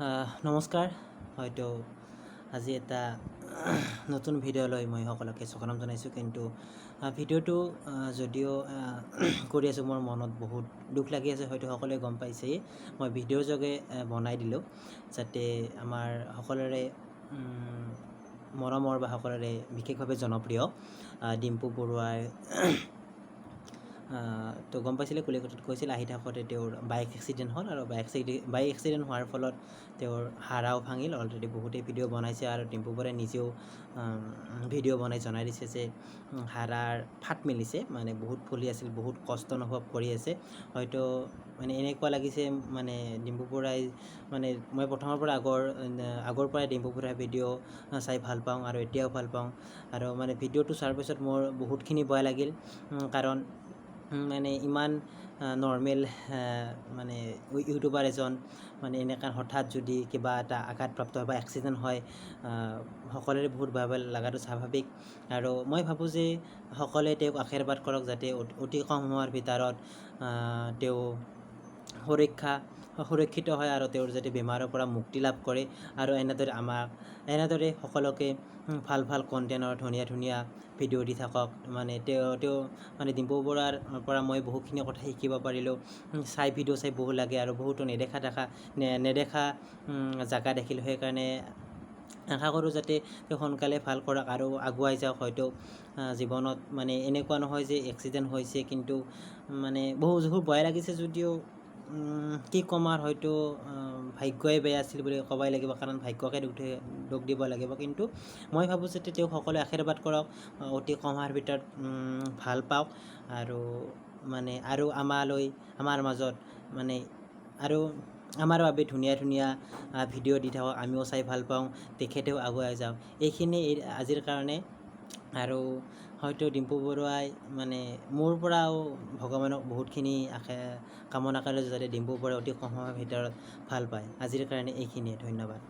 নমস্কাৰ হয়তো আজি এটা নতুন ভিডিঅ' লৈ মই সকলোকে স্বাগতম জনাইছোঁ কিন্তু ভিডিঅ'টো যদিও কৰি আছোঁ মোৰ মনত বহুত দুখ লাগি আছে হয়তো সকলোৱে গম পাইছেই মই ভিডিঅ'ৰ যোগে বনাই দিলোঁ যাতে আমাৰ সকলোৰে মৰমৰ বা সকলোৰে বিশেষভাৱে জনপ্ৰিয় ডিম্পু বৰুৱাৰ তো গম পাইছিলে কলিকতাত গৈছিল আহি থাকোঁতে তেওঁৰ বাইক এক্সিডেণ্ট হ'ল আৰু বাইক এক্সিডেণ্ট হোৱাৰ ফলত তেওঁৰ হাড়াও ভাঙিল অলৰেডি বহুতেই ভিডিঅ' বনাইছে আৰু ডিম্পু বৰুৱাই নিজেও ভিডিঅ' বনাই জনাই দিছে যে হাড়াৰ ফাট মেলিছে মানে বহুত ফুলি আছিল বহুত কষ্ট অনুভৱ কৰি আছে হয়তো মানে এনেকুৱা লাগিছে মানে ডিম্পু বৰুৱাই মানে মই প্ৰথমৰ পৰা আগৰ পৰাই ডিম্পু বৰুৱাৰ ভিডিঅ' চাই ভাল পাওঁ আৰু এতিয়াও ভাল পাওঁ আৰু মানে ভিডিঅ'টো চোৱাৰ পিছত মোৰ বহুতখিনি বেয়া লাগিল কাৰণ মানে ইমান নৰ্মেল মানে ইউটিউবাৰ এজন মানে এনেকৈ হঠাৎ যদি কিবা এটা আঘাতপ্ৰাপ্ত হয় বা এক্সিডেণ্ট হয় সকলোৰে বহুত বেয়া লগাটো স্বাভাৱিক আৰু মই ভাবোঁ যে সকলোৱে তেওঁক আশীৰ্বাদ কৰক যাতে অতি কম সময়ৰ ভিতৰত তেওঁ সুৰক্ষিত হয় আৰু তেওঁৰ যাতে বেমাৰৰ পৰা মুক্তি লাভ কৰে আৰু এনেদৰে সকলোকে ভাল কণ্টেণ্টৰ ধুনীয়া ভিডিঅ' দি থাকক মানে তেওঁ মানে ডিম্পু বৰুৱাৰ পৰা মই বহুতখিনি কথা শিকিব পাৰিলোঁ ভিডিঅ' চাই বহুত লাগে আৰু বহুতো নেদেখা জেগা দেখিলোঁ সেইকাৰণে আশা কৰোঁ যাতে তেওঁ সোনকালে ভাল কৰক আৰু আগুৱাই যাওক হয়তো জীৱনত মানে এনেকুৱা নহয় যে এক্সিডেণ্ট হৈছে কিন্তু মানে বহুত ভয় লাগিছে যদিও কি ক'ম আৰু হয়তো ভাগ্যই বেয়া আছিল বুলি ক'বই লাগিব কাৰণ ভাগ্যকে দুখ দিব লাগিব কিন্তু মই ভাবোঁ যে তেওঁক সকলোৱে আশীৰ্বাদ কৰক অতি কম সময়ৰ ভিতৰত ভাল পাওক আৰু মানে আৰু আমাৰ মাজত মানে আৰু আমাৰ বাবে ধুনীয়া ভিডিঅ' দি থাকক আমিও চাই ভাল পাওঁ তেখেতেও আগুৱাই যাওক এইখিনি আজিৰ কাৰণে আৰু হয়তো ডিম্পু বৰুৱাই মানে মোৰ পৰাও ভগৱানক বহুতখিনি কামনা কৰিলোঁ যাতে ডিম্পু বৰুৱাই অতি কম সময়ৰ ভিতৰত ভাল পায় আজিৰ কাৰণে এইখিনিয়ে ধন্যবাদ।